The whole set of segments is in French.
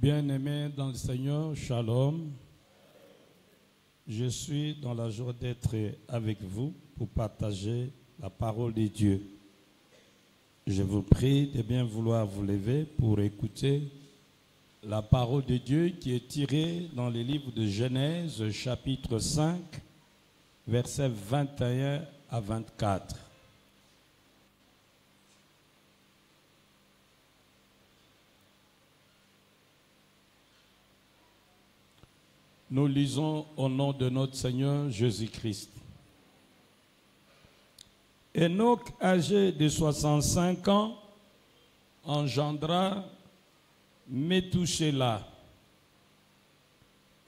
Bien-aimés dans le Seigneur, Shalom. Je suis dans la joie d'être avec vous pour partager la parole de Dieu. Je vous prie de bien vouloir vous lever pour écouter la parole de Dieu qui est tirée dans le livre de Genèse, chapitre 5, versets 21 à 24. Nous lisons au nom de notre Seigneur Jésus-Christ. Enoch, âgé de 65 ans, engendra Métouchéla.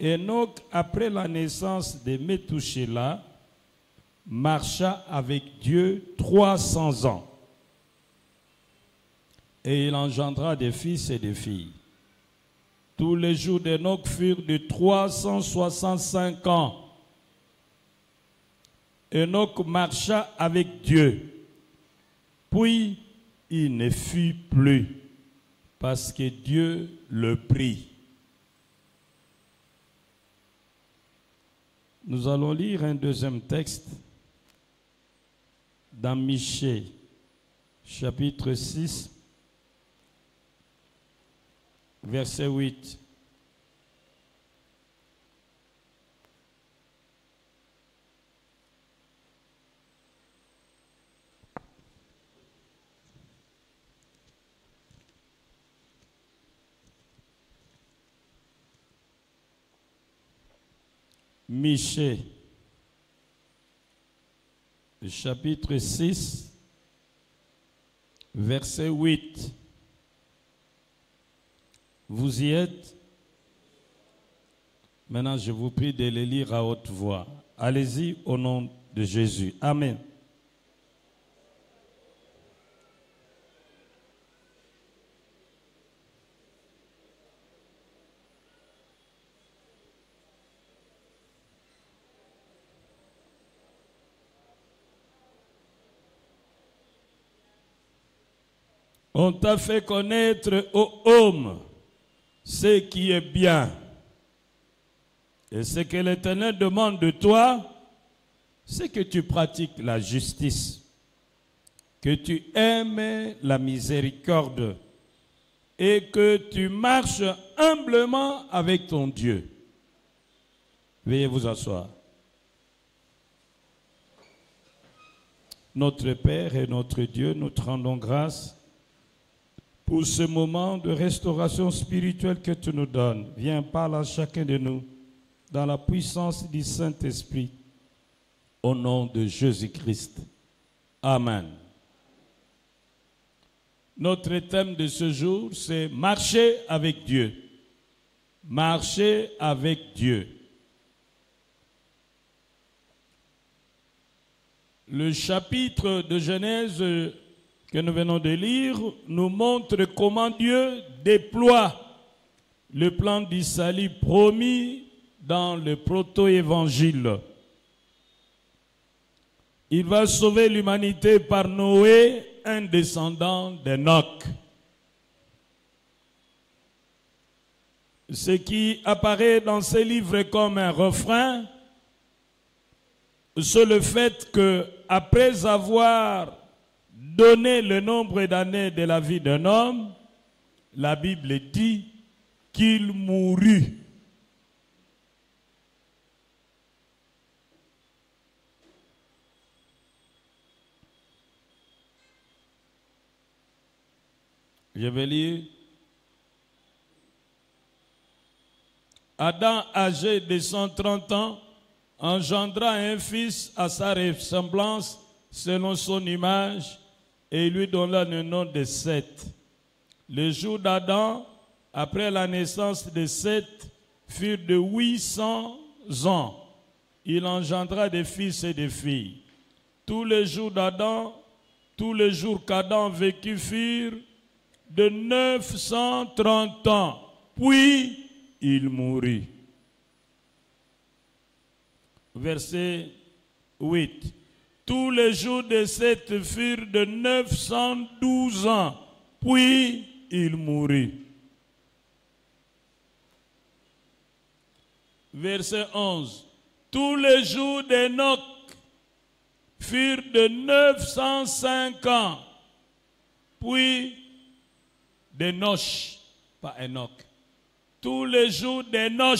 Enoch, après la naissance de Métouchéla, marcha avec Dieu 300 ans. Et il engendra des fils et des filles. Tous les jours d'Enoch furent de 365 ans. Enoch marcha avec Dieu. Puis il ne fut plus, parce que Dieu le prit. Nous allons lire un deuxième texte dans Michée, chapitre 6. Verset 8. Michée, chapitre 6, verset 8. Vous y êtes? Maintenant, je vous prie de les lire à haute voix. Allez-y au nom de Jésus. Amen. On t'a fait connaître, ô homme, ce qui est bien. Et ce que l'Éternel demande de toi, c'est que tu pratiques la justice, que tu aimes la miséricorde et que tu marches humblement avec ton Dieu. Veuillez vous asseoir. Notre Père et notre Dieu, nous te rendons grâce pour ce moment de restauration spirituelle que tu nous donnes. Viens, parle à chacun de nous dans la puissance du Saint-Esprit, au nom de Jésus-Christ. Amen. Notre thème de ce jour, c'est marcher avec Dieu. Marcher avec Dieu. Le chapitre de Genèse que nous venons de lire nous montre comment Dieu déploie le plan du salut promis dans le proto-évangile. Il va sauver l'humanité par Noé, un descendant d'Enoch. Ce qui apparaît dans ces livres comme un refrain, c'est le fait que, après avoir donné le nombre d'années de la vie d'un homme, la Bible dit qu'il mourut. Je vais lire. Adam, âgé de 130 ans, engendra un fils à sa ressemblance, selon son image, et lui donna le nom de Seth. Les jours d'Adam, après la naissance de Seth, furent de 800 ans. Il engendra des fils et des filles. Tous les jours d'Adam, tous les jours qu'Adam vécut furent de 930 ans. Puis il mourut. Verset 8. Tous les jours de Seth furent de 912 ans. Puis il mourut. verset 11. Tous les jours d'Enoch furent de 905 ans, puis d'Enoch, pas Enoch. Tous les jours d'Enoch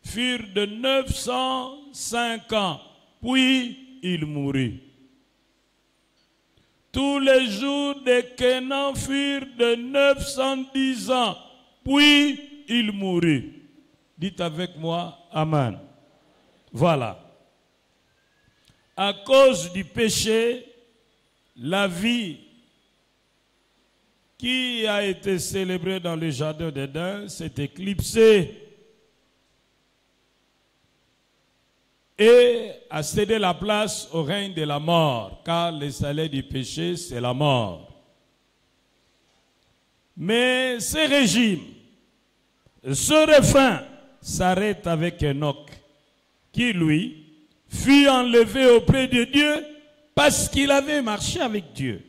furent de 905 ans, puis il mourut. Tous les jours de Kenan furent de 910 ans, puis il mourut. Dites avec moi, Amen. Voilà. À cause du péché, la vie qui a été célébrée dans le jardin d'Éden s'est éclipsée et a cédé la place au règne de la mort, car le salaire du péché, c'est la mort. Mais ce régime, ce refrain s'arrête avec Enoch, qui lui fut enlevé auprès de Dieu parce qu'il avait marché avec Dieu.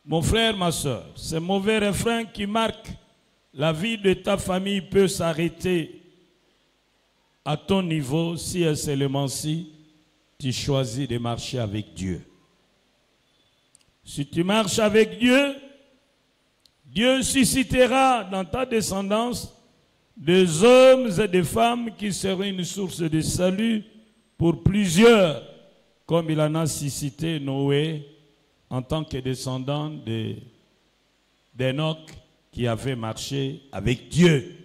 Mon frère, ma soeur, ce mauvais refrain qui marque la vie de ta famille peut s'arrêter à ton niveau si seulement si tu choisis de marcher avec Dieu. Si tu marches avec Dieu, Dieu suscitera dans ta descendance des hommes et des femmes qui seront une source de salut pour plusieurs, comme il en a suscité Noé en tant que descendant d'Enoch qui avait marché avec Dieu.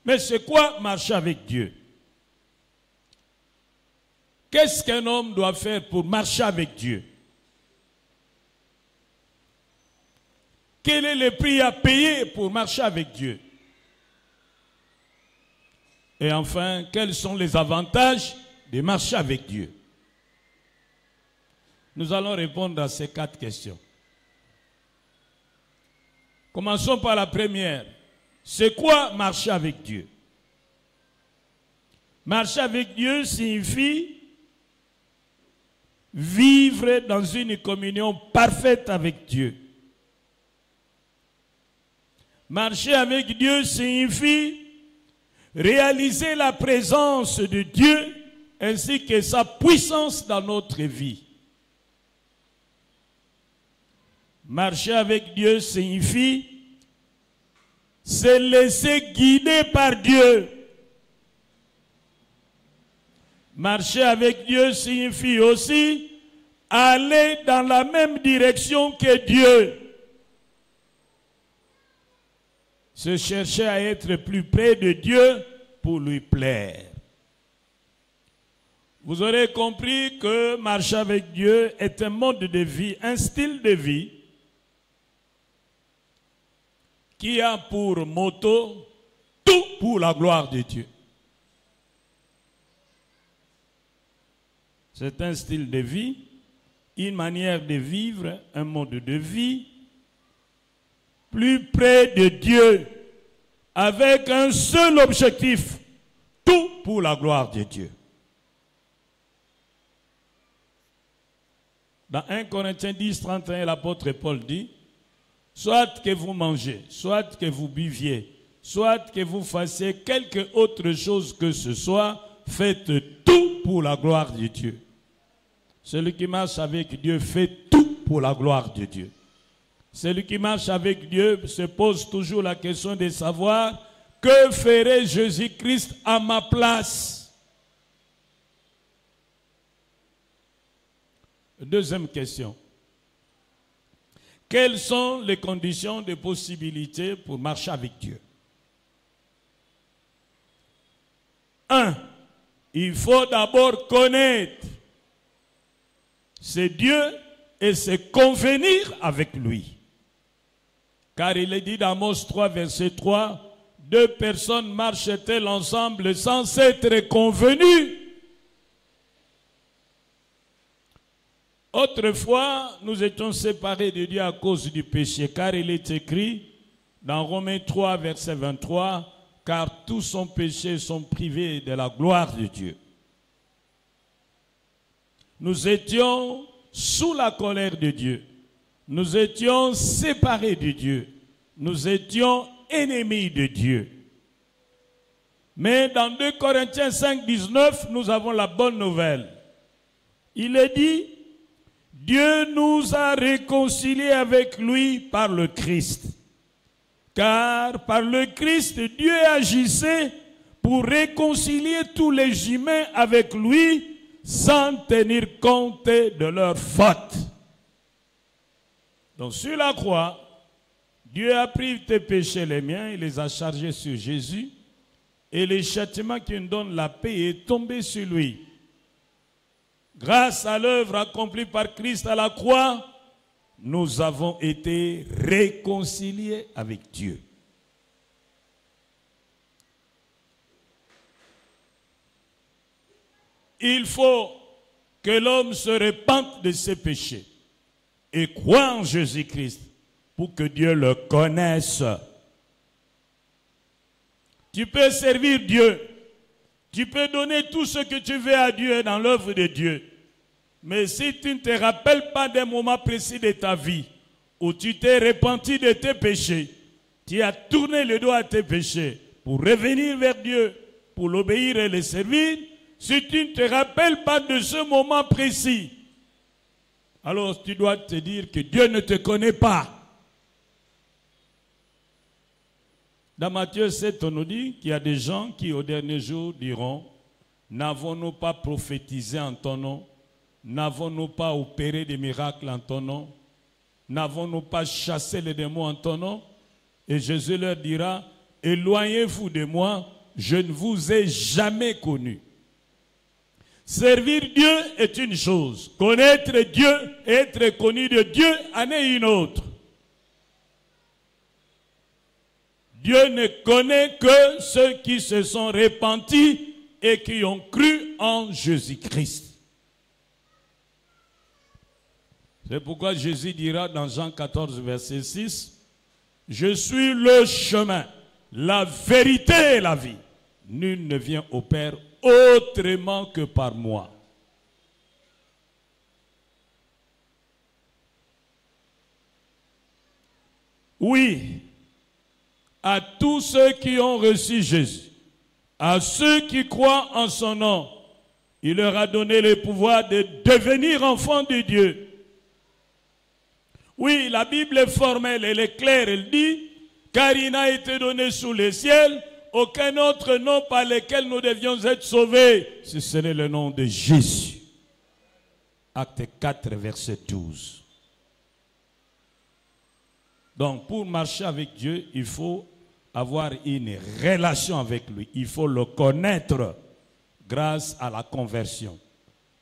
Mais c'est quoi marcher avec Dieu? Qu'est-ce qu'un homme doit faire pour marcher avec Dieu? Quel est le prix à payer pour marcher avec Dieu? Et enfin, quels sont les avantages de marcher avec Dieu? Nous allons répondre à ces 4 questions. Commençons par la première. C'est quoi marcher avec Dieu? Marcher avec Dieu signifie vivre dans une communion parfaite avec Dieu. Marcher avec Dieu signifie réaliser la présence de Dieu ainsi que sa puissance dans notre vie. Marcher avec Dieu signifie se laisser guider par Dieu. Marcher avec Dieu signifie aussi aller dans la même direction que Dieu. Se chercher à être plus près de Dieu pour lui plaire. Vous aurez compris que marcher avec Dieu est un mode de vie, un style de vie qui a pour motto tout pour la gloire de Dieu. C'est un style de vie, une manière de vivre, un mode de vie plus près de Dieu, avec un seul objectif, tout pour la gloire de Dieu. Dans 1 Corinthiens 10, 31, l'apôtre Paul dit, soit que vous mangez, soit que vous buviez, soit que vous fassiez quelque autre chose que ce soit, faites tout pour la gloire de Dieu. Celui qui marche avec Dieu fait tout pour la gloire de Dieu. Celui qui marche avec Dieu se pose toujours la question de savoir que ferait Jésus-Christ à ma place. Deuxième question. Quelles sont les conditions de possibilité pour marcher avec Dieu? 1. Il faut d'abord connaître ce Dieu et se convenir avec lui. Car il est dit dans Amos 3, verset 3, 2 personnes marchent-elles ensemble sans s'être convenues? Autrefois, nous étions séparés de Dieu à cause du péché, car il est écrit dans Romains 3, verset 23, car tous sont péchés, sont privés de la gloire de Dieu. Nous étions sous la colère de Dieu. Nous étions séparés de Dieu. nous étions ennemis de Dieu. Mais dans 2 Corinthiens 5, 19, nous avons la bonne nouvelle. Il est dit, Dieu nous a réconciliés avec lui par le Christ. Car par le Christ, Dieu agissait pour réconcilier tous les humains avec lui sans tenir compte de leurs fautes. Donc sur la croix, Dieu a pris tes péchés, les miens, il les a chargés sur Jésus. Et le châtiment qui nous donne la paix est tombé sur lui. Grâce à l'œuvre accomplie par Christ à la croix, nous avons été réconciliés avec Dieu. Il faut que l'homme se repente de ses péchés et croit en Jésus-Christ pour que Dieu le connaisse. Tu peux servir Dieu. Tu peux donner tout ce que tu veux à Dieu dans l'œuvre de Dieu. Mais si tu ne te rappelles pas d'un moment précis de ta vie où tu t'es repenti de tes péchés, tu as tourné le dos à tes péchés pour revenir vers Dieu, pour l'obéir et le servir, si tu ne te rappelles pas de ce moment précis, alors tu dois te dire que Dieu ne te connaît pas. Dans Matthieu 7, on nous dit qu'il y a des gens qui au dernier jour diront, n'avons-nous pas prophétisé en ton nom? N'avons-nous pas opéré des miracles en ton nom? N'avons-nous pas chassé les démons en ton nom? Et Jésus leur dira, éloignez-vous de moi, je ne vous ai jamais connu. Servir Dieu est une chose, connaître Dieu et être connu de Dieu en est une autre. Dieu ne connaît que ceux qui se sont repentis et qui ont cru en Jésus-Christ. C'est pourquoi Jésus dira dans Jean 14, verset 6, « Je suis le chemin, la vérité et la vie. Nul ne vient au Père autrement que par moi. » Oui, à tous ceux qui ont reçu Jésus, à ceux qui croient en son nom, il leur a donné le pouvoir de devenir enfants de Dieu. Oui, la Bible est formelle, elle est claire, elle dit, car il n'a été donné sous les ciels aucun autre nom par lequel nous devions être sauvés, si ce n'est le nom de Jésus. Acte 4, verset 12. Donc, pour marcher avec Dieu, il faut avoir une relation avec lui. Il faut le connaître grâce à la conversion.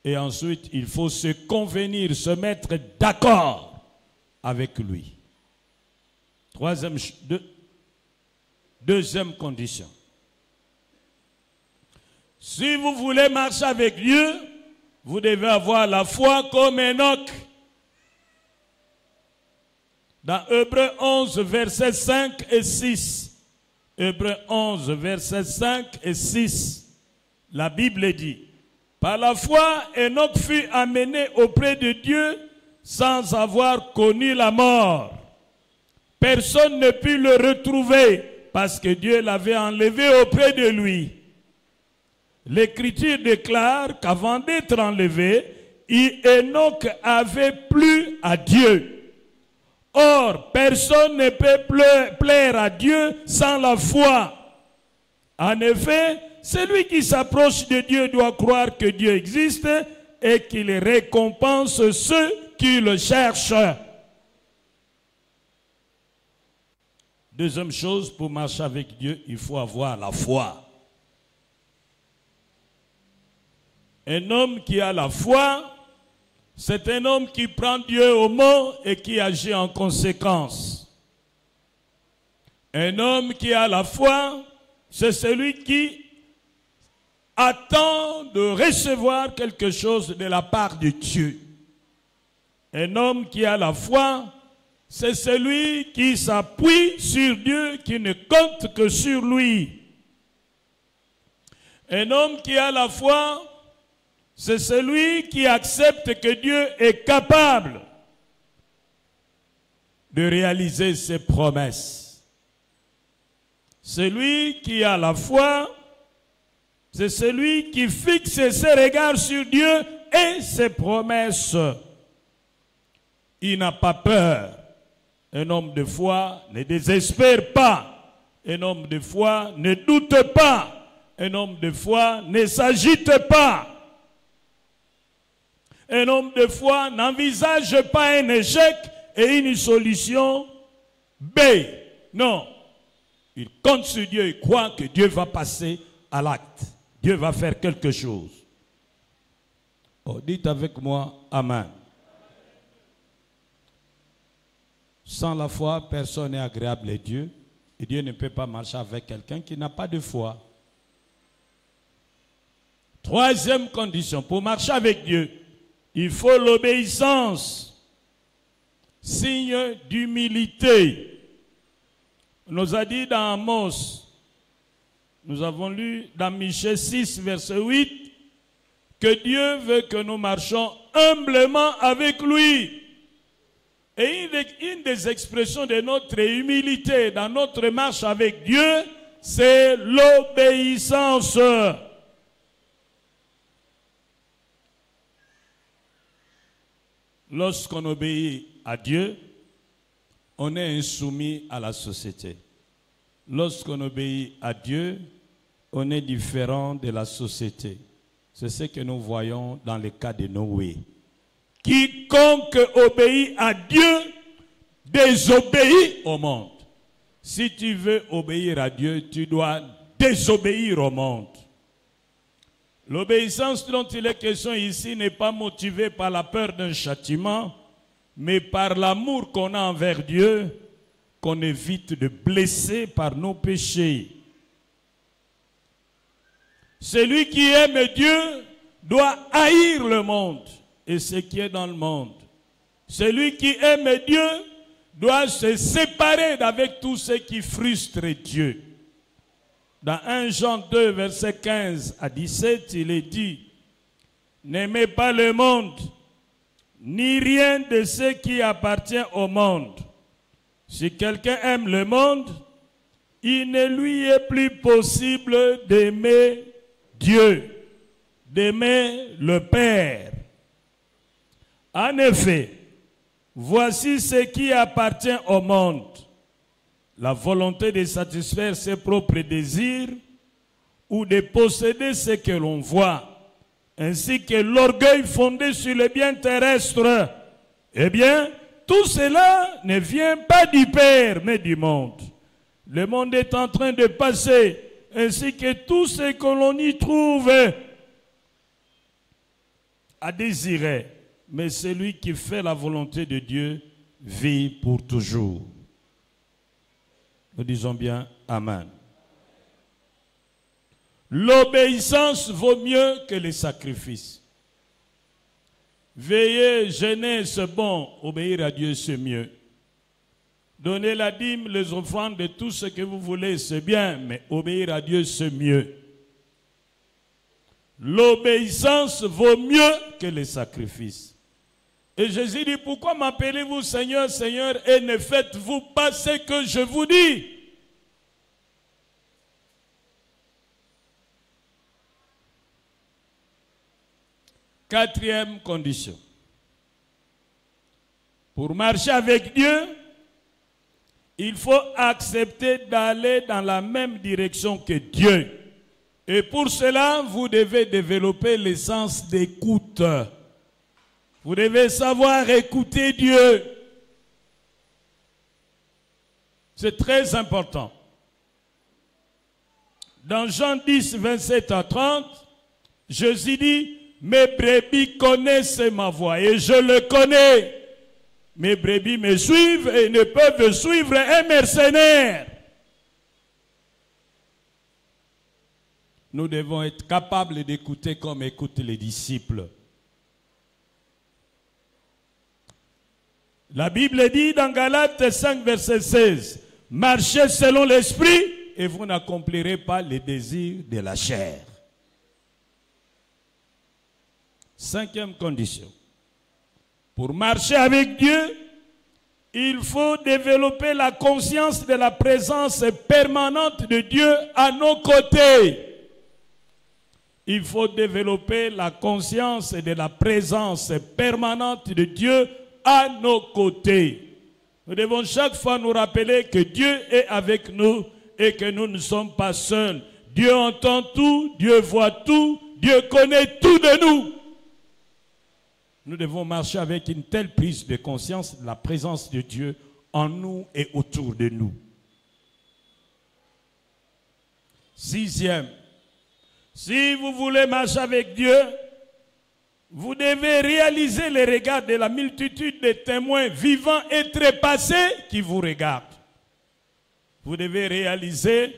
Et ensuite, il faut se convenir, se mettre d'accord avec lui. Deuxième condition. Si vous voulez marcher avec Dieu, vous devez avoir la foi comme Enoch. Dans Hébreux 11, versets 5 et 6. Hébreux 11, versets 5 et 6. La Bible dit, par la foi, Enoch fut amené auprès de Dieu sans avoir connu la mort. Personne ne put le retrouver parce que Dieu l'avait enlevé auprès de lui. L'Écriture déclare qu'avant d'être enlevé, Enoch avait plu à Dieu. Or, personne ne peut plaire à Dieu sans la foi. En effet, celui qui s'approche de Dieu doit croire que Dieu existe et qu'il récompense ceux qui le cherchent. Deuxième chose, pour marcher avec Dieu, il faut avoir la foi. Un homme qui a la foi, c'est un homme qui prend Dieu au mot et qui agit en conséquence. Un homme qui a la foi, c'est celui qui attend de recevoir quelque chose de la part de Dieu. Un homme qui a la foi, c'est celui qui s'appuie sur Dieu, qui ne compte que sur lui. Un homme qui a la foi, c'est celui qui accepte que Dieu est capable de réaliser ses promesses. Celui qui a la foi, c'est celui qui fixe ses regards sur Dieu et ses promesses. Il n'a pas peur. Un homme de foi ne désespère pas. Un homme de foi ne doute pas. Un homme de foi ne s'agite pas. Un homme de foi n'envisage pas un échec et une solution B. Non. Il compte sur Dieu et croit que Dieu va passer à l'acte. Dieu va faire quelque chose. Oh, dites avec moi, Amen. Sans la foi, personne n'est agréable à Dieu. Et Dieu ne peut pas marcher avec quelqu'un qui n'a pas de foi. Troisième condition, pour marcher avec Dieu, il faut l'obéissance. Signe d'humilité. On nous a dit dans Amos, nous avons lu dans Michée 6, verset 8, que Dieu veut que nous marchions humblement avec lui. Et une des expressions de notre humilité dans notre marche avec Dieu, c'est l'obéissance. Lorsqu'on obéit à Dieu, on est insoumis à la société. Lorsqu'on obéit à Dieu, on est différent de la société. C'est ce que nous voyons dans le cas de Noé. Quiconque obéit à Dieu désobéit au monde. Si tu veux obéir à Dieu, tu dois désobéir au monde. L'obéissance dont il est question ici n'est pas motivée par la peur d'un châtiment, mais par l'amour qu'on a envers Dieu, qu'on évite de blesser par nos péchés. Celui qui aime Dieu doit haïr le monde et ce qui est dans le monde. Celui qui aime Dieu doit se séparer d'avec tout ce qui frustre Dieu. Dans 1 Jean 2, verset 15 à 17, il est dit, « N'aimez pas le monde, ni rien de ce qui appartient au monde. Si quelqu'un aime le monde, il ne lui est plus possible d'aimer Dieu, d'aimer le Père. En effet, voici ce qui appartient au monde. La volonté de satisfaire ses propres désirs ou de posséder ce que l'on voit, ainsi que l'orgueil fondé sur les biens terrestres. Eh bien, tout cela ne vient pas du Père, mais du monde. Le monde est en train de passer, ainsi que tout ce que l'on y trouve à désirer. Mais celui qui fait la volonté de Dieu vit pour toujours. Nous disons bien Amen. L'obéissance vaut mieux que les sacrifices. Veiller, jeûner, c'est bon. Obéir à Dieu, c'est mieux. Donner la dîme, les offrandes, de tout ce que vous voulez, c'est bien. Mais obéir à Dieu, c'est mieux. L'obéissance vaut mieux que les sacrifices. Et Jésus dit, pourquoi m'appelez-vous Seigneur, Seigneur, et ne faites-vous pas ce que je vous dis? Quatrième condition. Pour marcher avec Dieu, il faut accepter d'aller dans la même direction que Dieu. Et pour cela, vous devez développer le sens d'écoute. Vous devez savoir écouter Dieu. C'est très important. Dans Jean 10, 27 à 30, Jésus dit, mes brebis connaissent ma voix et je le connais. Mes brebis me suivent et ne peuvent suivre un mercenaire. Nous devons être capables d'écouter comme écoutent les disciples. La Bible dit dans Galates 5, verset 16, « Marchez selon l'esprit et vous n'accomplirez pas les désirs de la chair. » Cinquième condition. Pour marcher avec Dieu, Il faut développer la conscience de la présence permanente de Dieu à nos côtés. Il faut développer la conscience de la présence permanente de Dieu à nos côtés. Nous devons chaque fois nous rappeler que Dieu est avec nous et que nous ne sommes pas seuls. Dieu entend tout, Dieu voit tout, Dieu connaît tout de nous. Nous devons marcher avec une telle prise de conscience de la présence de Dieu en nous et autour de nous. Sixième, si vous voulez marcher avec Dieu, vous devez réaliser les regards de la multitude de témoins vivants et trépassés qui vous regardent. Vous devez réaliser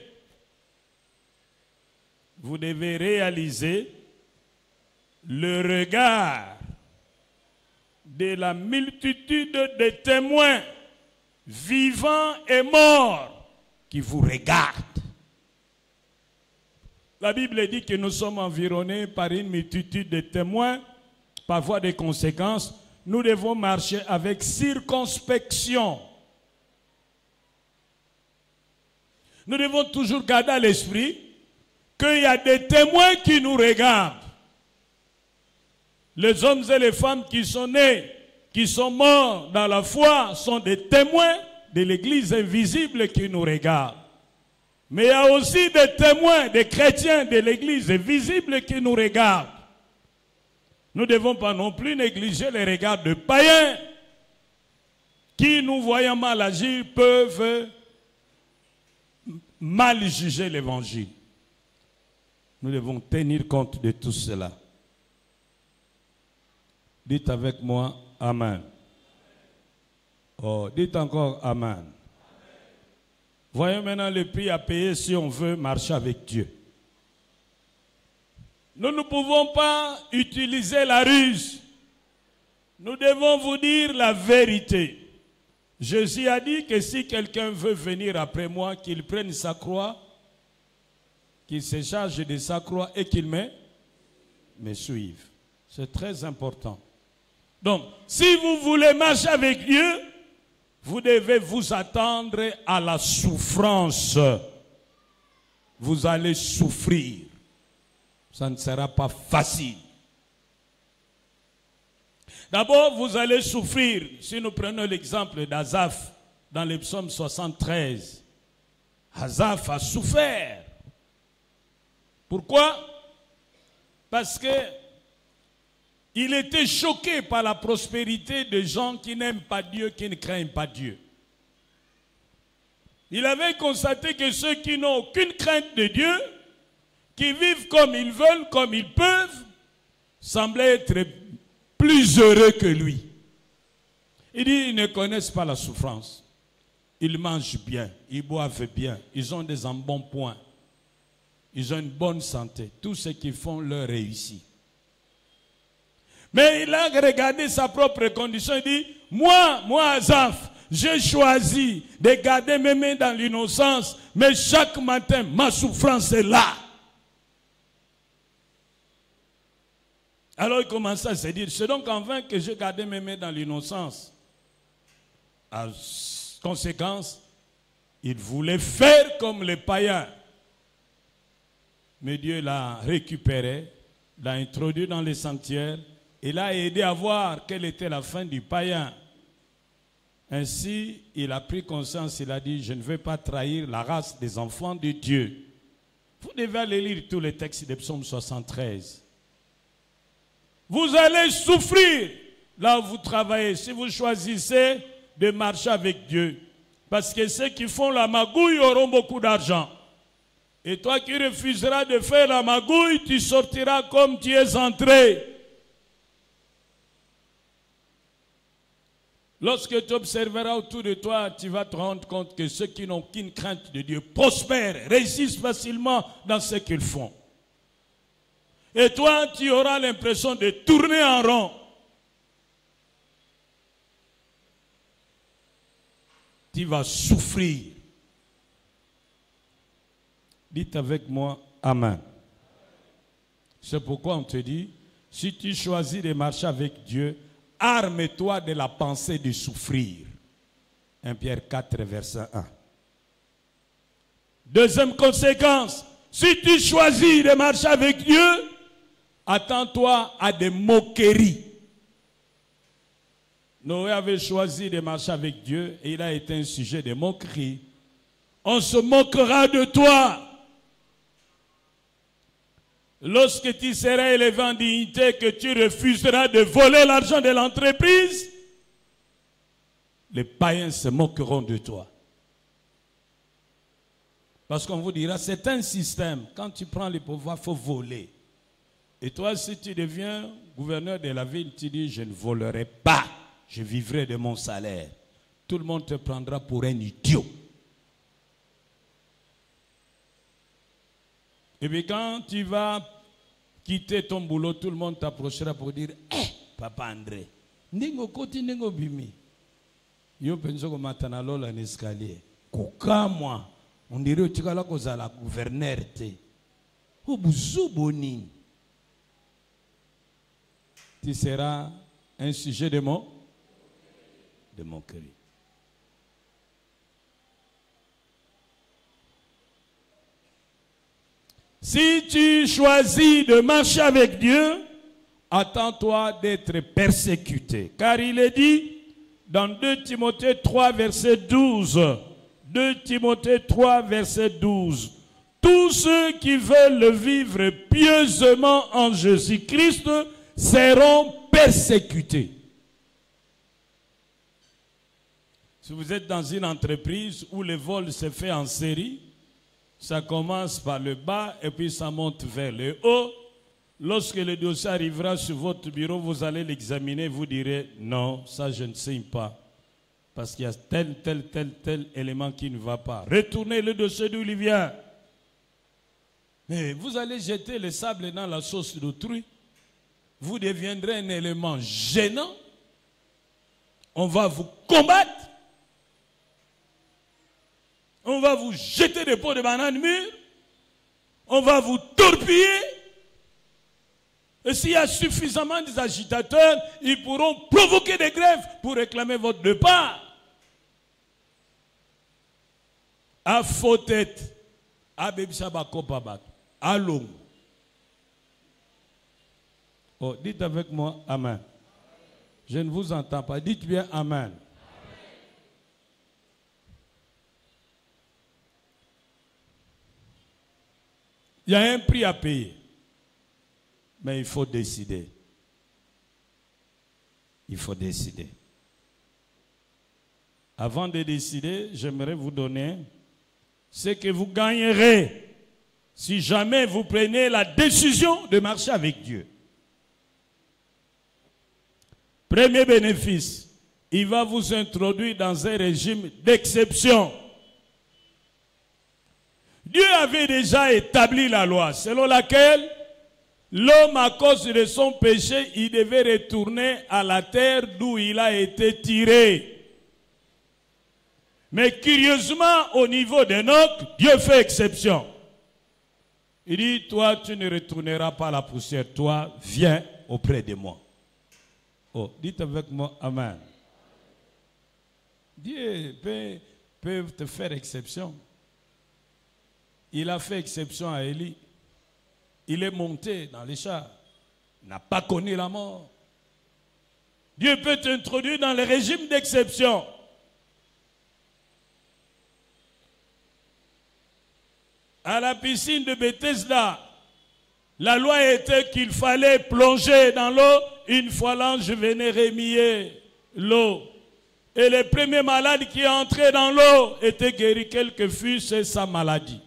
le regard de la multitude de témoins vivants et morts qui vous regardent. La Bible dit que nous sommes environnés par une multitude de témoins. Par voie de conséquence, nous devons marcher avec circonspection. Nous devons toujours garder à l'esprit qu'il y a des témoins qui nous regardent. Les hommes et les femmes qui sont nés, qui sont morts dans la foi, sont des témoins de l'Église invisible qui nous regarde. Mais il y a aussi des témoins, des chrétiens de l'Église visible qui nous regardent. Nous ne devons pas non plus négliger les regards de païens qui, nous voyant mal agir, peuvent mal juger l'Évangile. Nous devons tenir compte de tout cela. Dites avec moi, Amen. Oh, dites encore Amen. Voyons maintenant le prix à payer si on veut marcher avec Dieu. Nous ne pouvons pas utiliser la ruse. Nous devons vous dire la vérité. Jésus a dit que si quelqu'un veut venir après moi, qu'il prenne sa croix, qu'il se charge de sa croix et qu'il me suive. C'est très important. Donc, si vous voulez marcher avec Dieu, vous devez vous attendre à la souffrance. Vous allez souffrir. Ça ne sera pas facile. D'abord, vous allez souffrir. Si nous prenons l'exemple d'Asaph dans le psaume 73. Asaph a souffert. Pourquoi? Parce que il était choqué par la prospérité de gens qui n'aiment pas Dieu, qui ne craignent pas Dieu. Il avait constaté que ceux qui n'ont aucune crainte de Dieu, qui vivent comme ils veulent, comme ils peuvent, semblaient être plus heureux que lui. Il dit, ils ne connaissent pas la souffrance. Ils mangent bien, ils boivent bien, ils ont des embonpoint, ils ont une bonne santé. Tout ce qu'ils font leur réussit. Mais il a regardé sa propre condition et dit, moi Asaph, j'ai choisi de garder mes mains dans l'innocence, mais chaque matin, ma souffrance est là. Alors il commence à se dire, c'est donc en vain que j'ai gardé mes mains dans l'innocence. En conséquence, il voulait faire comme les païens. Mais Dieu l'a récupéré, l'a introduit dans les sanctuaires, et l'a aidé à voir quelle était la fin du païen. Ainsi, il a pris conscience, il a dit, je ne vais pas trahir la race des enfants de Dieu. Vous devez aller lire tous les textes de Psaume 73. Vous allez souffrir là où vous travaillez, si vous choisissez de marcher avec Dieu. Parce que ceux qui font la magouille auront beaucoup d'argent. Et toi qui refuseras de faire la magouille, tu sortiras comme tu es entré. Lorsque tu observeras autour de toi, tu vas te rendre compte que ceux qui n'ont aucune crainte de Dieu prospèrent, réussissent facilement dans ce qu'ils font. Et toi, tu auras l'impression de tourner en rond. Tu vas souffrir. Dites avec moi, Amen. C'est pourquoi on te dit, si tu choisis de marcher avec Dieu, arme-toi de la pensée de souffrir. 1 Pierre 4, verset 1. Deuxième conséquence, si tu choisis de marcher avec Dieu, attends-toi à des moqueries. Noé avait choisi de marcher avec Dieu et il a été un sujet de moquerie. On se moquera de toi. Lorsque tu seras élevé en dignité, que tu refuseras de voler l'argent de l'entreprise, les païens se moqueront de toi. Parce qu'on vous dira, c'est un système. Quand tu prends le pouvoir, il faut voler. Et toi, si tu deviens gouverneur de la ville, tu dis, je ne volerai pas. Je vivrai de mon salaire. Tout le monde te prendra pour un idiot. Et puis quand tu vas quitter ton boulot, tout le monde t'approchera pour dire, Papa André, ningo koti ningo bimi. Yo penso ko matana lola l'escalier. Koka moi, on dirait que tu la cause à la gouverneur te. O buzuboni. Tu seras un sujet de moquerie. Si tu choisis de marcher avec Dieu, attends-toi d'être persécuté. Car il est dit dans 2 Timothée 3, verset 12. 2 Timothée 3, verset 12. Tous ceux qui veulent vivre pieusement en Jésus-Christ seront persécutés. Si vous êtes dans une entreprise où le vol se fait en série, ça commence par le bas et puis ça monte vers le haut. Lorsque le dossier arrivera sur votre bureau, vous allez l'examiner, vous direz non, ça je ne signe pas. Parce qu'il y a tel élément qui ne va pas. Retournez le dossier d'où il vient. Mais vous allez jeter le sable dans la sauce d'autrui. Vous deviendrez un élément gênant. On va vous combattre. On va vous jeter des pots de banane mûres. On va vous torpiller. Et s'il y a suffisamment d'agitateurs, ils pourront provoquer des grèves pour réclamer votre départ. À faux tête. À Bebishabakopabat. À l'eau. Oh, dites avec moi Amen. Je ne vous entends pas. Dites bien Amen. Il y a un prix à payer. Mais il faut décider. Il faut décider. Avant de décider, j'aimerais vous donner ce que vous gagnerez si jamais vous prenez la décision de marcher avec Dieu. Premier bénéfice, il va vous introduire dans un régime d'exception. Dieu avait déjà établi la loi selon laquelle l'homme, à cause de son péché, il devait retourner à la terre d'où il a été tiré. Mais curieusement, au niveau d'Enoch, Dieu fait exception. Il dit, toi, tu ne retourneras pas à la poussière. Toi, viens auprès de moi. Oh, dites avec moi, Amen. Dieu peut te faire exception. Il a fait exception à Élie. Il est monté dans les chars. Il n'a pas connu la mort. Dieu peut t'introduire dans le régime d'exception. À la piscine de Bethesda, la loi était qu'il fallait plonger dans l'eau. Une fois l'ange venait remuer l'eau. Et le premier malade qui est entré dans l'eau était guéri, quelle que fût sa maladie.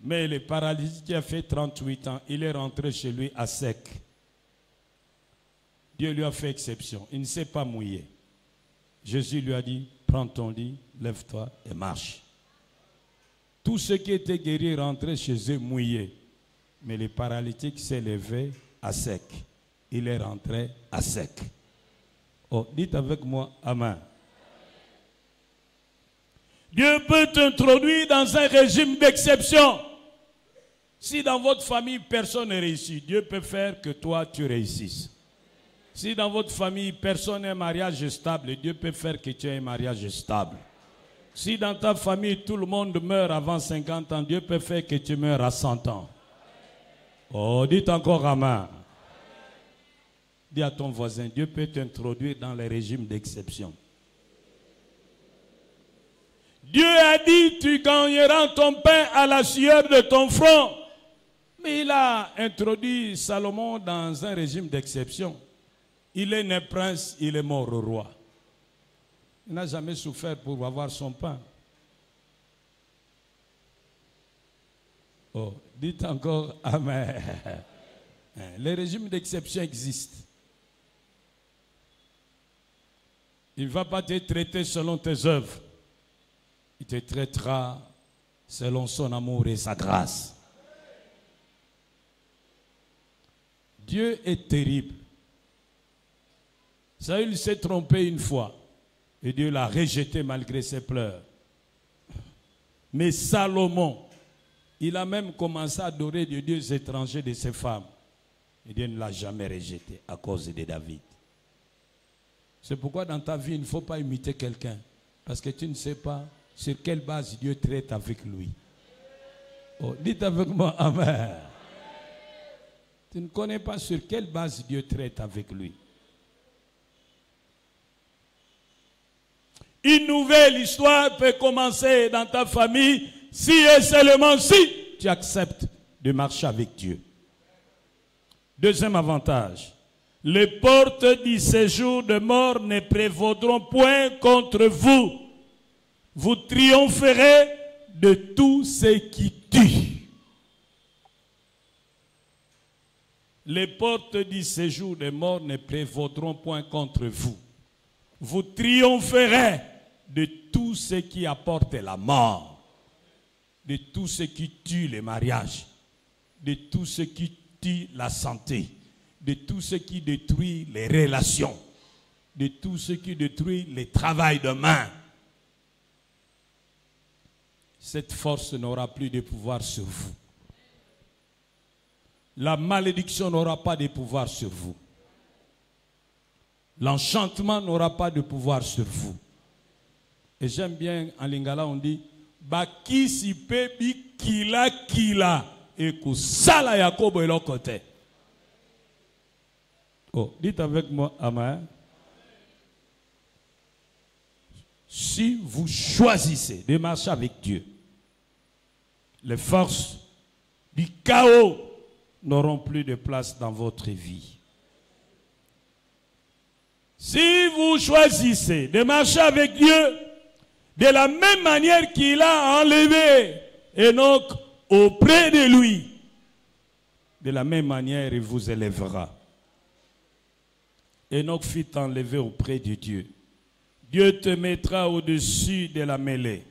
Mais le paralytique qui a fait 38 ans, il est rentré chez lui à sec. Dieu lui a fait exception. Il ne s'est pas mouillé. Jésus lui a dit, prends ton lit, lève-toi et marche. Tous ceux qui étaient guéris rentraient chez eux mouillés. Mais le paralytique s'est levé à sec. Il est rentré à sec. Oh, dites avec moi, Amen. Dieu peut t'introduire dans un régime d'exception. Si dans votre famille, personne ne réussit, Dieu peut faire que toi, tu réussisses. Si dans votre famille, personne n'a un mariage stable, Dieu peut faire que tu aies un mariage stable. Si dans ta famille, tout le monde meurt avant 50 ans, Dieu peut faire que tu meurs à 100 ans. Oh, dites encore amen. Dis à ton voisin, Dieu peut t'introduire dans les régimes d'exception. Dieu a dit, tu gagneras ton pain à la sueur de ton front. Mais il a introduit Salomon dans un régime d'exception. Il est né prince, il est mort roi. Il n'a jamais souffert pour avoir son pain. Oh, dites encore amen. Les régimes d'exception existent. Il ne va pas te traiter selon tes œuvres. Il te traitera selon son amour et sa grâce. Dieu est terrible. Saül s'est trompé une fois et Dieu l'a rejeté malgré ses pleurs. Mais Salomon, il a même commencé à adorer des dieux étrangers de ses femmes. Et Dieu ne l'a jamais rejeté à cause de David. C'est pourquoi dans ta vie, il ne faut pas imiter quelqu'un. Parce que tu ne sais pas sur quelle base Dieu traite avec lui. Oh, dites avec moi, amen. Tu ne connais pas sur quelle base Dieu traite avec lui. Une nouvelle histoire peut commencer dans ta famille si et seulement si tu acceptes de marcher avec Dieu. Deuxième avantage. Les portes du séjour de mort ne prévaudront point contre vous. Vous triompherez de tout ce qui tue. Les portes du séjour de mort ne prévaudront point contre vous. Vous triompherez de tout ce qui apporte la mort, de tout ce qui tue les mariages, de tout ce qui tue la santé, de tout ce qui détruit les relations, de tout ce qui détruit le travail de main. Cette force n'aura plus de pouvoir sur vous. La malédiction n'aura pas de pouvoir sur vous. L'enchantement n'aura pas de pouvoir sur vous. Et j'aime bien, en lingala, on dit, Baki si pebi kila kila, et kusala yakobo et l'autre côté. Oh, dites avec moi, amen. Si vous choisissez de marcher avec Dieu, les forces du chaos n'auront plus de place dans votre vie. Si vous choisissez de marcher avec Dieu, de la même manière qu'il a enlevé Enoch auprès de lui, de la même manière il vous élèvera. Enoch fut enlevé auprès de Dieu. Dieu te mettra au-dessus de la mêlée.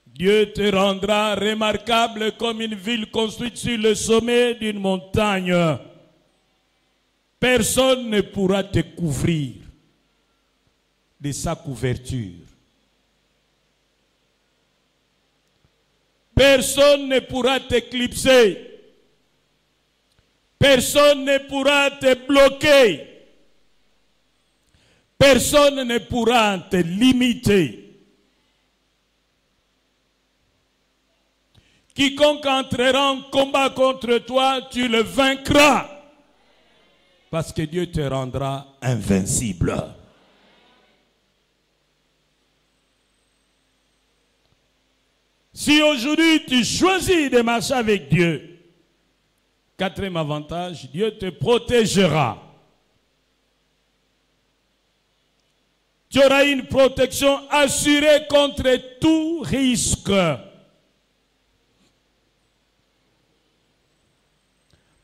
Dieu te rendra remarquable comme une ville construite sur le sommet d'une montagne. Personne ne pourra te couvrir de sa couverture. Personne ne pourra t'éclipser. Personne ne pourra te bloquer. Personne ne pourra te limiter. Quiconque entrera en combat contre toi, tu le vaincras. Parce que Dieu te rendra invincible. Si aujourd'hui tu choisis de marcher avec Dieu, quatrième avantage, Dieu te protégera. Tu auras une protection assurée contre tout risque.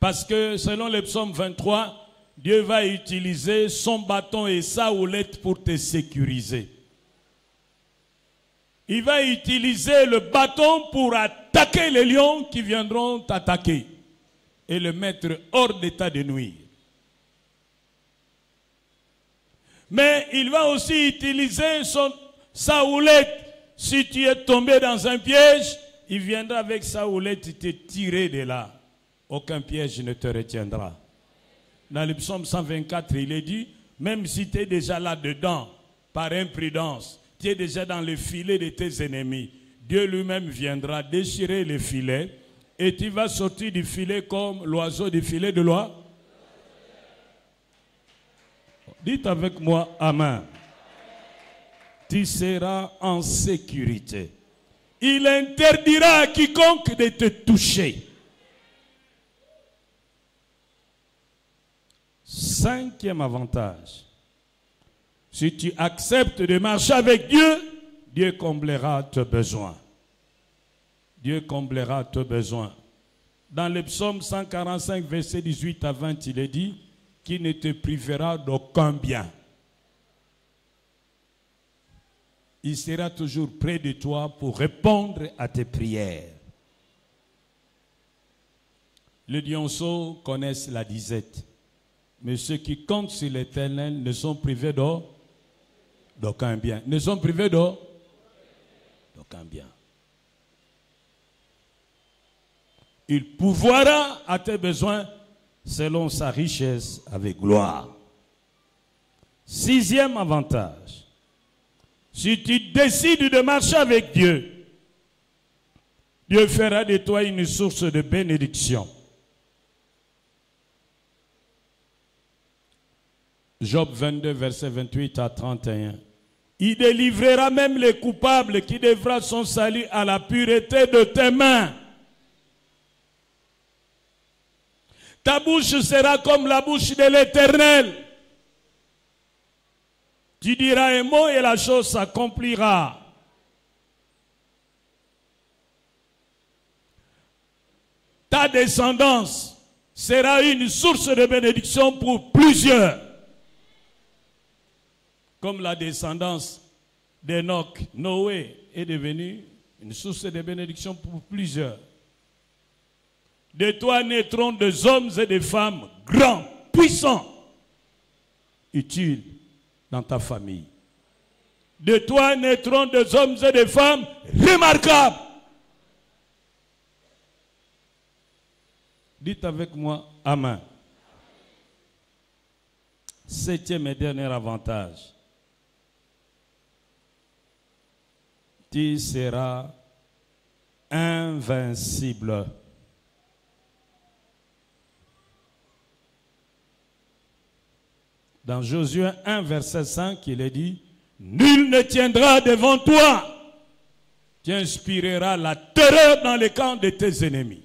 Parce que selon le psaume 23, Dieu va utiliser son bâton et sa houlette pour te sécuriser. Il va utiliser le bâton pour attaquer les lions qui viendront t'attaquer et le mettre hors d'état de nuire. Mais il va aussi utiliser sa houlette. Si tu es tombé dans un piège, il viendra avec sa houlette te tirer de là. Aucun piège ne te retiendra. Dans le psaume 124, il est dit, même si tu es déjà là-dedans, par imprudence, tu es déjà dans le filet de tes ennemis, Dieu lui-même viendra déchirer le filet et tu vas sortir du filet comme l'oiseau du filet de l'oie. Dites avec moi, Amen. Tu seras en sécurité. Il interdira à quiconque de te toucher. 5e avantage. Si tu acceptes de marcher avec Dieu, Dieu comblera tes besoins. Dieu comblera tes besoins. Dans le psaume 145, verset 18 à 20, il est dit qu'il ne te privera d'aucun bien. Il sera toujours près de toi pour répondre à tes prières. Les lionceaux connaissent la disette, mais ceux qui comptent sur l'Éternel ne sont privés d'aucun bien. Ne sont privés d'aucun bien. Il pourvoira à tes besoins selon sa richesse avec gloire. 6e avantage. Si tu décides de marcher avec Dieu, Dieu fera de toi une source de bénédiction. Job 22, verset 28 à 31. Il délivrera même les coupables qui devra son salut à la pureté de tes mains. Ta bouche sera comme la bouche de l'Éternel. Tu diras un mot et la chose s'accomplira. Ta descendance sera une source de bénédiction pour plusieurs. Comme la descendance d'Enoch, Noé est devenue une source de bénédiction pour plusieurs. De toi naîtront des hommes et des femmes grands, puissants, utiles dans ta famille. De toi naîtront des hommes et des femmes remarquables. Dites avec moi, Amen. 7e et dernier avantage. Tu seras invincible. Dans Josué 1, verset 5, il est dit, nul ne tiendra devant toi. Tu inspireras la terreur dans les camps de tes ennemis.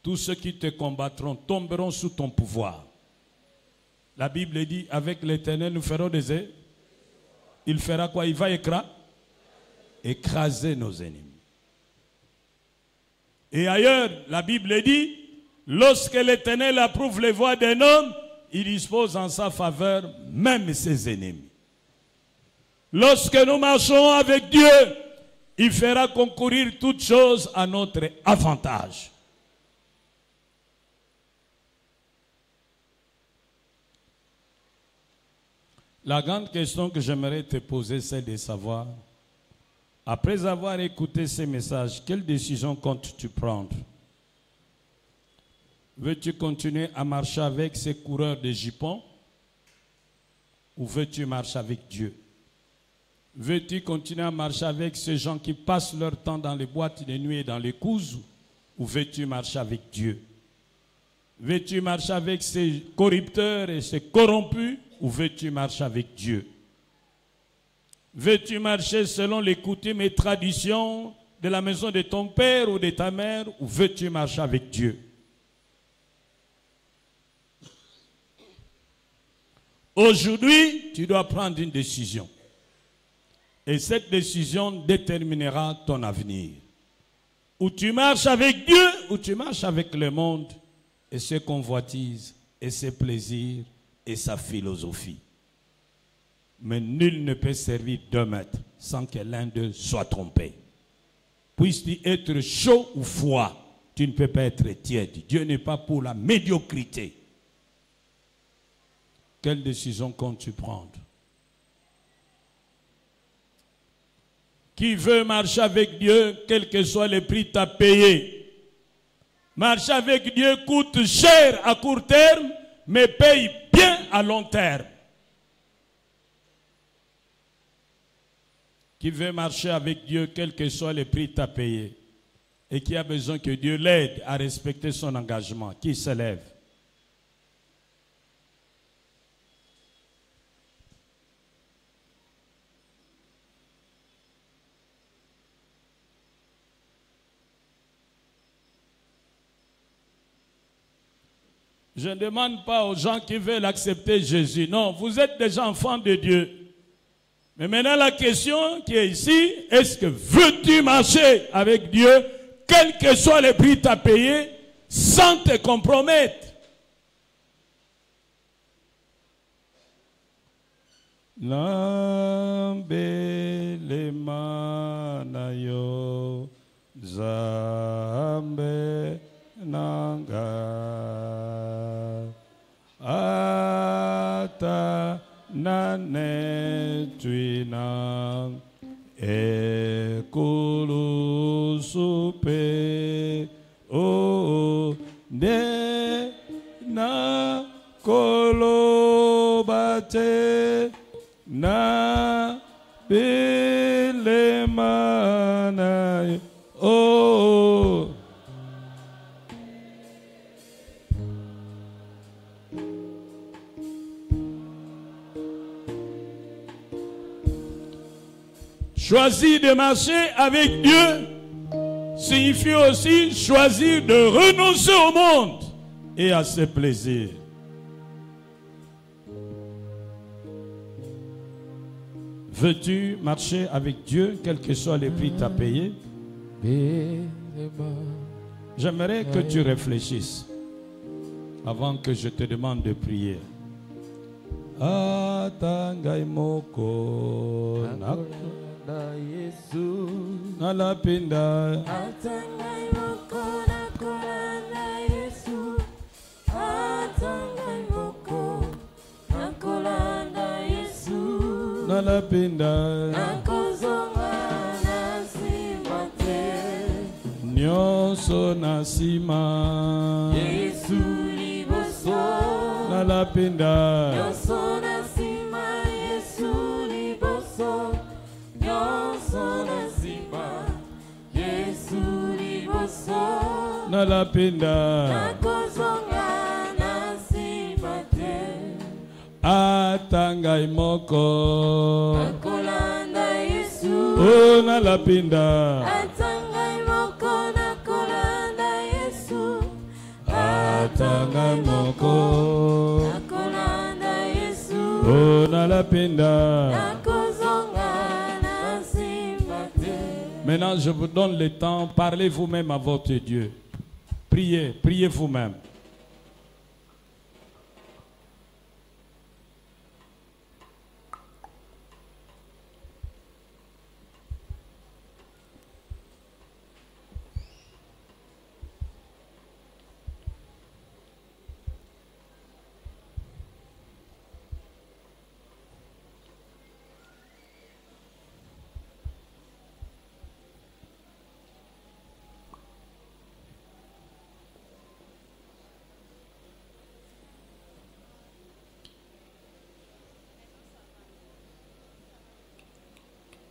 Tous ceux qui te combattront tomberont sous ton pouvoir. La Bible dit, avec l'Éternel, nous ferons des ailes. Il fera quoi? Il va écraser nos ennemis. Et ailleurs, la Bible dit, lorsque l'Éternel approuve les voies d'un homme, il dispose en sa faveur même ses ennemis. Lorsque nous marchons avec Dieu, il fera concourir toutes choses à notre avantage. La grande question que j'aimerais te poser, c'est de savoir, après avoir écouté ces messages, quelle décision comptes-tu prendre? Veux-tu continuer à marcher avec ces coureurs de jupons ou veux-tu marcher avec Dieu? Veux-tu continuer à marcher avec ces gens qui passent leur temps dans les boîtes de nuit et dans les couses ou veux-tu marcher avec Dieu? Veux-tu marcher avec ces corrupteurs et ces corrompus ou veux-tu marcher avec Dieu? Veux-tu marcher selon les coutumes et traditions de la maison de ton père ou de ta mère ou veux-tu marcher avec Dieu? Aujourd'hui, tu dois prendre une décision. Et cette décision déterminera ton avenir. Ou tu marches avec Dieu, ou tu marches avec le monde et ses convoitises, et ses plaisirs, et sa philosophie. Mais nul ne peut servir deux maîtres sans que l'un d'eux soit trompé. Puisses-tu être chaud ou froid, tu ne peux pas être tiède. Dieu n'est pas pour la médiocrité. Quelle décision comptes-tu prendre? Qui veut marcher avec Dieu, quel que soit le prix à payer? Marcher avec Dieu coûte cher à court terme, me paye bien à long terme. Qui veut marcher avec Dieu, quel que soit le prix à payer, et qui a besoin que Dieu l'aide à respecter son engagement, qui se lève. Je ne demande pas aux gens qui veulent accepter Jésus. Non, vous êtes des enfants de Dieu. Mais maintenant la question qui est ici, est-ce que veux-tu marcher avec Dieu, quel que soit le prix à payer, sans te compromettre? Nambele zambe nanga ata nane tuina ekulu supe o de na kolobate na bilemana oh. Choisir de marcher avec Dieu signifie aussi choisir de renoncer au monde et à ses plaisirs. Veux-tu marcher avec Dieu, quel que soit le prix à payer? J'aimerais que tu réfléchisses avant que je te demande de prier. Atangai moko nalapinda Atangai moko nakolanda Yesu. Atangai moko nakolanda Yesu. nalapinda Nakozonga nasima te. nyonso nasima Yesu liboso. nalapinda Nyonso nasima Yesu liboso. Nyonso nasima Yesu liboso. nalapinda Nakozonga nasima te. atangai moko Nakolanda Yesu. oh nalapinda Atangai moko nakolanda Yesu. atangai moko Nakolanda Yesu. oh nalapinda. Nakozonga nasima te. Maintenant, je vous donne le temps. Parlez vous-même à votre Dieu. Priez, priez vous-même.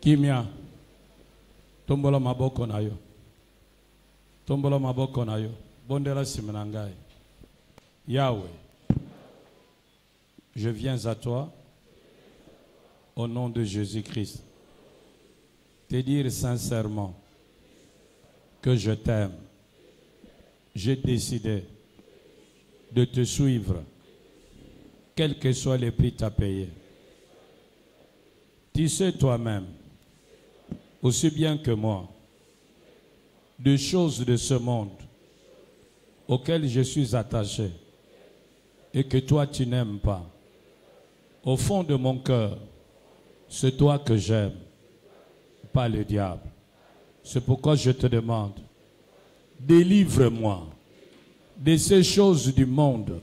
Kimia, tombola maboko na yo. Tombola maboko na yo. Bondela simenangai. Yahweh, je viens à toi au nom de Jésus-Christ. Te dire sincèrement que je t'aime. J'ai décidé de te suivre, quel que soit le prix à payer. Tu sais toi-même, aussi bien que moi, des choses de ce monde auxquelles je suis attaché et que toi tu n'aimes pas. Au fond de mon cœur, c'est toi que j'aime, pas le diable. C'est pourquoi je te demande, délivre-moi de ces choses du monde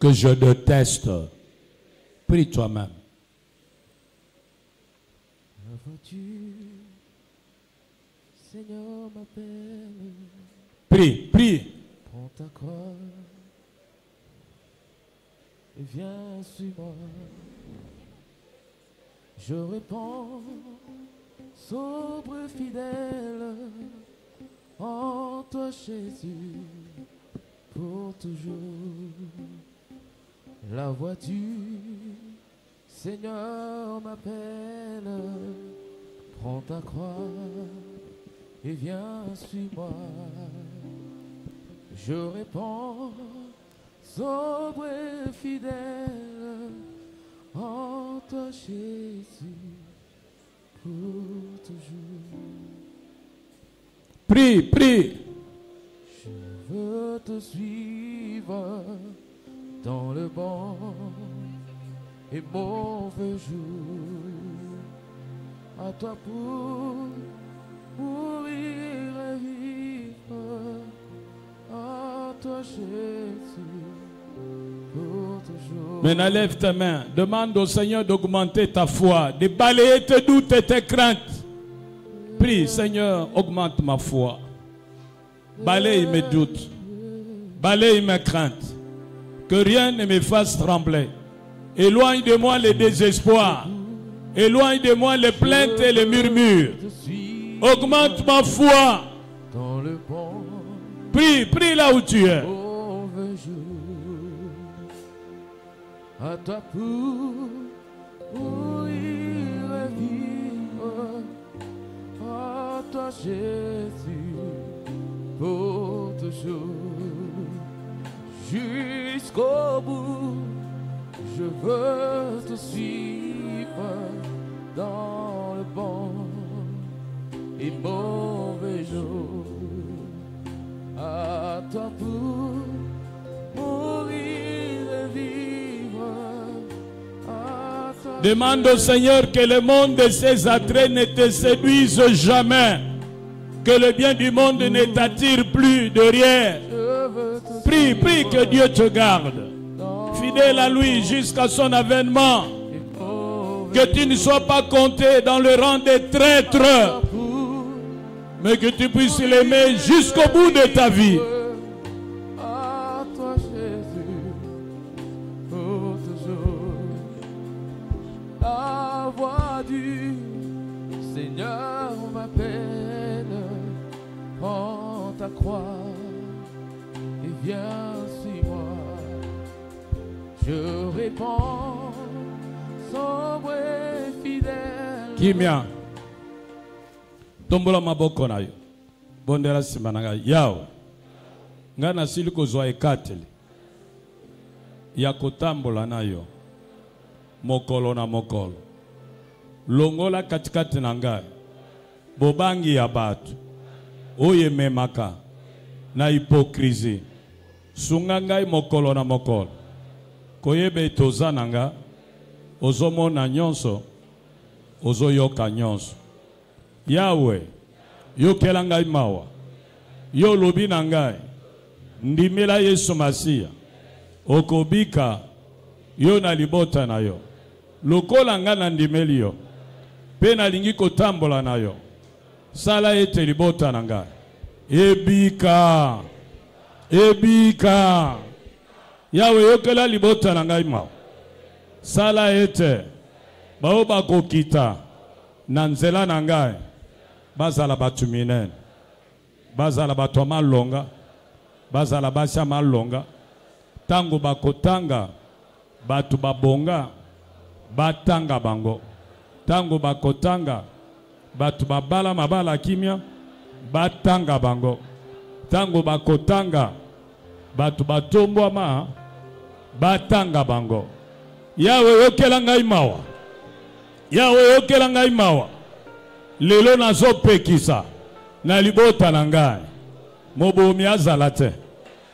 que je déteste. Prie toi-même. Seigneur m'appelle. Prie, prie. Prends ta croix. et viens sur moi. Je réponds, sobre, fidèle, en toi Jésus, pour toujours. La voix du Seigneur m'appelle, prends ta croix et viens sur moi. Je réponds, sobre et fidèle, en toi Jésus, pour toujours. Prie, prie. Je veux te suivre dans le bon et mauvais jour. À toi pour mourir et vivre. À toi Jésus, pour toujours. Maintenant, lève ta main. Demande au Seigneur d'augmenter ta foi, de balayer tes doutes et tes craintes. Prie, Seigneur, augmente ma foi. Balaye mes doutes. Balaye mes craintes. Que rien ne me fasse trembler. Éloigne de moi le désespoir. Éloigne de moi les plaintes et les murmures. Augmente ma foi. Dans le bon Prie, prie là où tu es. mauvais jour. À toi pour mourir et vivre. À toi Jésus, pour toujours. Jusqu'au bout, je veux te suivre dans le bon et mauvais jour. À toi pour mourir et vivre. À toi Demande au Seigneur que le monde de ses attraits ne te séduise jamais. Que le bien du monde ne t'attire plus de rien. je veux te Prie, prie que Dieu te garde. Fidèle à lui jusqu'à son avènement. Que tu ne sois pas compté dans le rang des traîtres. Mais que tu puisses l'aimer jusqu'au bout de ta vie. à toi Jésus, pour toujours. La voix du Seigneur m'appelle, prends ta croix et viens sur moi. Je réponds, sobre et fidèle. Kimia. Tombola maboko na yo. Bondela simananga yawe. Ngana sili kozwa ekateli. Ya kotambola na yo. Mokolo na mokolo. Longola katikati na ngai. Bobangi ya batu. Oye memaka. Na hipokrisi. Sunga ngai mokolo na mokolo. Koyebe toza nanga. Ozomo na nyonso. Ozo yoka nyonso. Yahweh, yo kelanga mawa, yo lobi na ngai, ndimela Yesu Masia, okobika, yo na libota na yo, lokola nga na ndimeli yo, pe na lingi kotambola na yo, sala ete libota na ngai, ebika, ebika, Yahweh yo kela libota na ngai mawa, sala ete, bao bakokita, na nzela na ngai, bazala batu minene, bazala batu malonga, bazala basha malonga, tango bakotanga, batu babonga, batanga bango, tango bakotanga, batu babala mabala kimia, batanga bango, tango bakotanga, batu batombwa ma, batanga bango. Yahweh yokela ngai mawa, Yahweh yokela ngai mawa. Lelo nazo pekisa na libota na ngai. Mobomi azala te,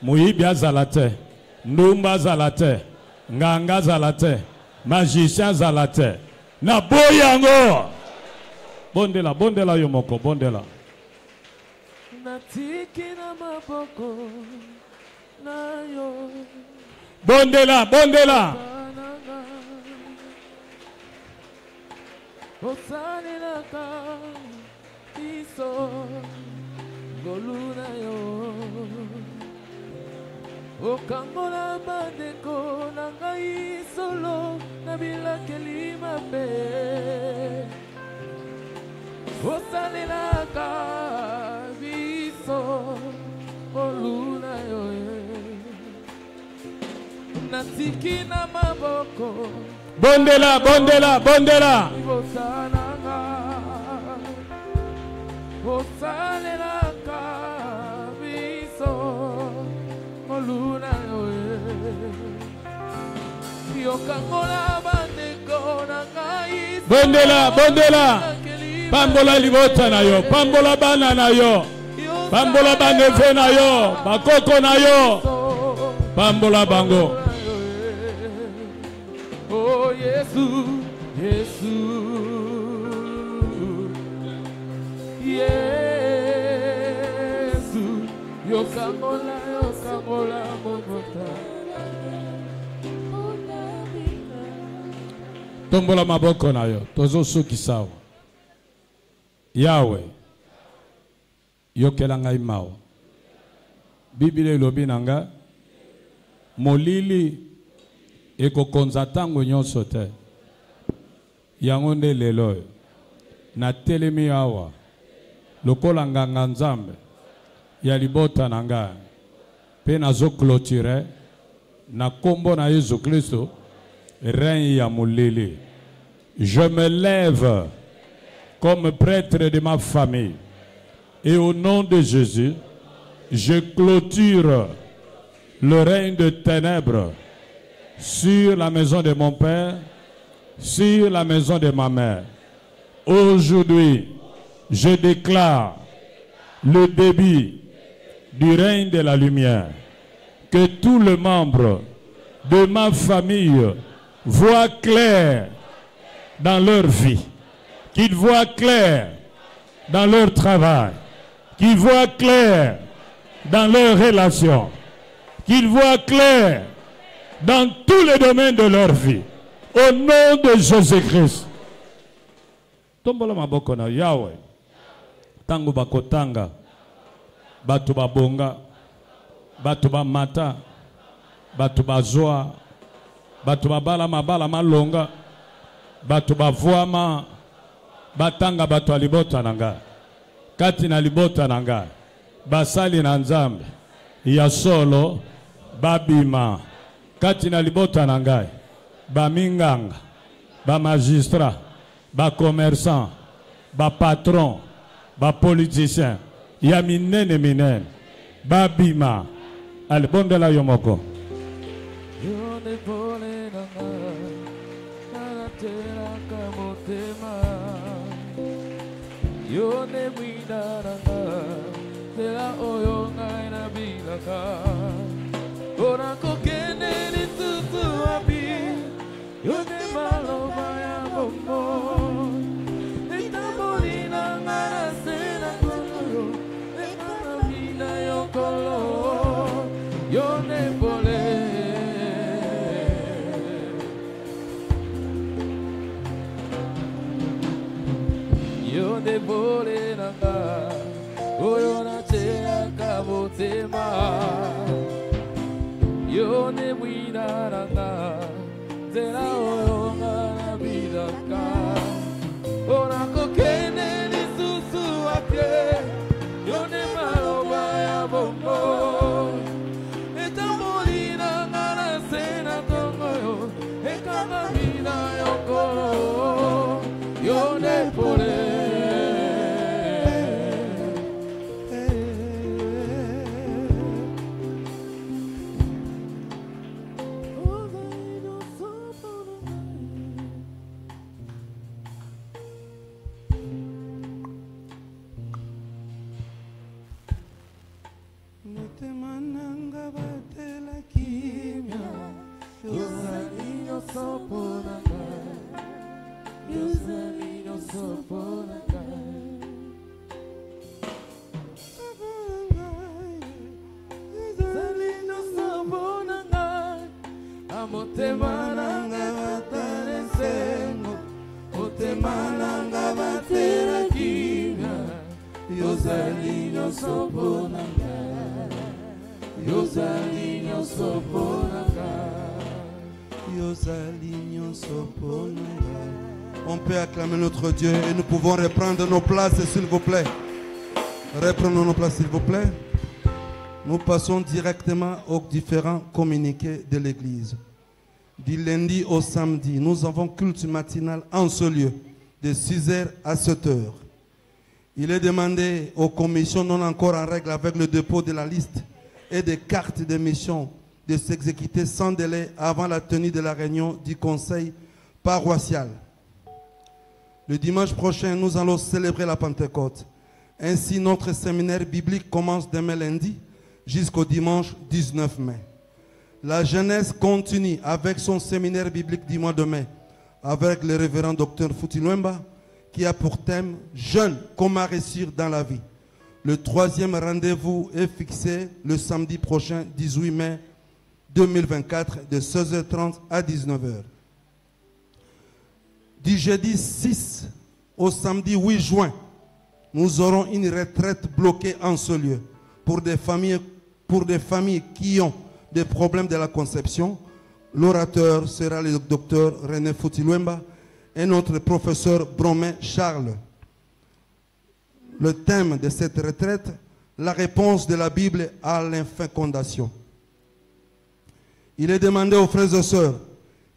muyibi azala te, ndumba azala te, nganga azala te, magicien azala te. Na boyango. Bondela, bondela yo moko, bondela. Natiki na maboko na yo. Bondela, bondela. Osalelaka biso goluna yo. okangola bandeko na ngai solo na bilakeli mabe osalelaka biso moluna yo natiki na maboko Bondela, bondela, bondela. osalanga osalelaka biso moluna yo yokangola bandeko na ngai Bondela, bondela. Pambola libota na yo, pambola bana na yo, pambola baneve na yo, bakoko na yo, pambola bango. Oh Yesu, Yesu, Yesu, yokangola, yokangola mobota. Tombola maboko na yo, tozo suki sawa. Yahweh, yokela ngai mawa. Biblia elobi nanga, molili ekokonza tango nyonso te. Yango nde lelo na telemi awa lokola nganga nzambe ya libota na ngai pe nazo clôturer na kombo na Yesu Kristo règne ya molili. Je me lève comme prêtre de ma famille et au nom de Jésus je clôture le règne de ténèbres sur la maison de mon père, sur la maison de ma mère. Aujourd'hui, je déclare le début du règne de la lumière. Que tous les membres de ma famille voient clair dans leur vie, qu'ils voient clair dans leur travail, qu'ils voient clair dans leurs relations, qu'ils voient clair dans tous les domaines de leur vie. Au nom de Jésus-Christ. Tombola maboko na Yahweh. Tango bakotanga. Batu babonga. Batu bamata. Batu bazoa. Batu babala mabala malonga. Batu bavuama. Batanga batu alibota nanga. Kati na libota nanga. Basali na nzambe. Ya solo. Babima. Kati na libota nangai, ba minganga, ba magistrat, ba commerçant, ba patron, ba politicien, ya minene minene, ba bima, al bondela yomoko. Yone pole nanga, naratela kamotema. Yone mwida nanga, tela oyonga ina bilaka. Ora kokene ni tutu api, yone maloba ya bombo. Itambolina ngara sena koyo, ekana mina yokolo, yone pole. Yone pole nanga, oyona chea kabotema. Yone mwina nanga, zera oyonga na bidaka. Ora kokene ni susu apye, yone maloba ya bombo. Etambolina ngara sena tongoyo, ekana mina yokoro, yone pole. nyonso mponanga. Yozali nyonso mponanga. On peut acclamer notre Dieu et nous pouvons reprendre nos places, s'il vous plaît. Reprenons nos places, s'il vous plaît. Nous passons directement aux différents communiqués de l'Église. Du lundi au samedi, nous avons culte matinal en ce lieu, de 6h à 7h. Il est demandé aux commissions non encore en règle avec le dépôt de la liste et des cartes de mission de s'exécuter sans délai avant la tenue de la réunion du conseil paroissial. Le dimanche prochain, nous allons célébrer la Pentecôte. Ainsi, notre séminaire biblique commence demain lundi jusqu'au dimanche 19 mai. La jeunesse continue avec son séminaire biblique du mois de mai avec le révérend docteur Futilwemba qui a pour thème « Jeune, comment réussir dans la vie ». Le 3e rendez-vous est fixé le samedi prochain 18 mai 2024 de 16h30 à 19h. Du jeudi 6 au samedi 8 juin, nous aurons une retraite bloquée en ce lieu pour des familles qui ont des problèmes de la conception. L'orateur sera le docteur René Futilwemba et notre professeur Bromet Charles. Le thème de cette retraite, la réponse de la Bible à l'infécondation. Il est demandé aux frères et sœurs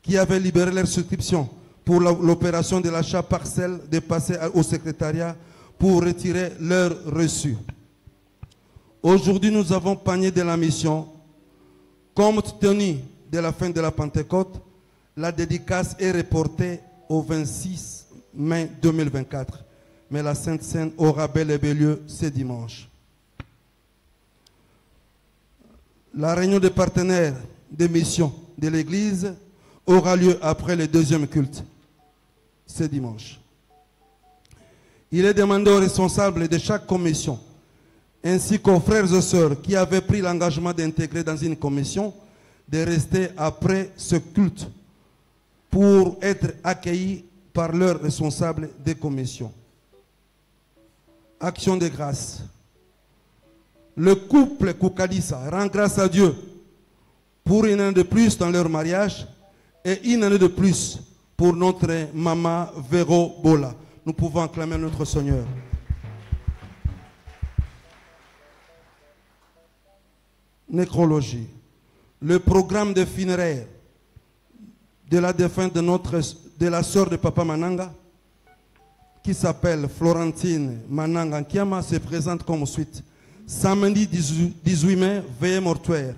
qui avaient libéré leur souscription pour l'opération de l'achat partiel de passer au secrétariat pour retirer leur reçu. Aujourd'hui, nous avons panier de la mission. Compte tenu de la fin de la Pentecôte, la dédicace est reportée au 26 mai 2024. Mais la Sainte Seine aura bel et bien lieu ce dimanche. La réunion des partenaires de mission de l'Église aura lieu après le deuxième culte, ce dimanche. Il est demandé aux responsables de chaque commission, ainsi qu'aux frères et sœurs qui avaient pris l'engagement d'intégrer dans une commission, de rester après ce culte pour être accueillis par leurs responsables des commissions. Action de grâce. Le couple Koukalissa rend grâce à Dieu pour une année de plus dans leur mariage et une année de plus pour notre maman Véro Bola. Nous pouvons acclamer notre Seigneur. Nécrologie. Le programme de funérailles de la défunte de la sœur de Papa Mananga, qui s'appelle Florentine Mananga Nkiama, se présente comme suite. Samedi 18 mai, veillée mortuaire,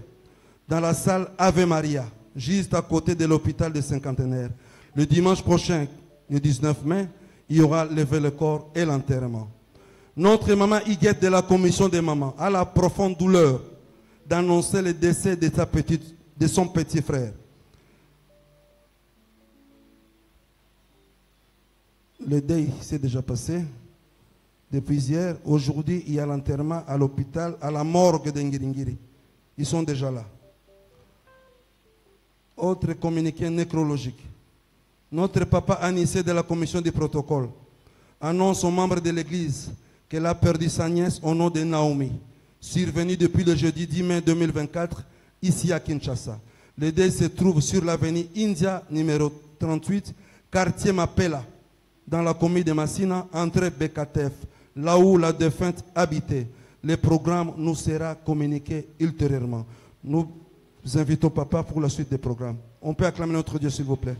dans la salle Ave Maria, juste à côté de l'hôpital de Cinquantenaire. Le dimanche prochain, le 19 mai, il y aura levé le corps et l'enterrement. Notre maman Iguette de la commission des mamans a la profonde douleur d'annoncer le décès de son petit frère. Le deuil s'est déjà passé depuis hier. Aujourd'hui, il y a l'enterrement à l'hôpital, à la morgue d'Ngiringiri. Ils sont déjà là. Autre communiqué nécrologique. Notre papa Anissé de la commission du protocole annonce aux membres de l'église qu'elle a perdu sa nièce au nom de Naomi, survenue depuis le jeudi 10 mai 2024, ici à Kinshasa. Le deuil se trouve sur l'avenue India, numéro 38, quartier Mapela, dans la commune de Massina, entre Bekatef, là où la défunte habitait. Le programme nous sera communiqué ultérieurement. Nous invitons papa pour la suite des programmes. On peut acclamer notre Dieu, s'il vous plaît.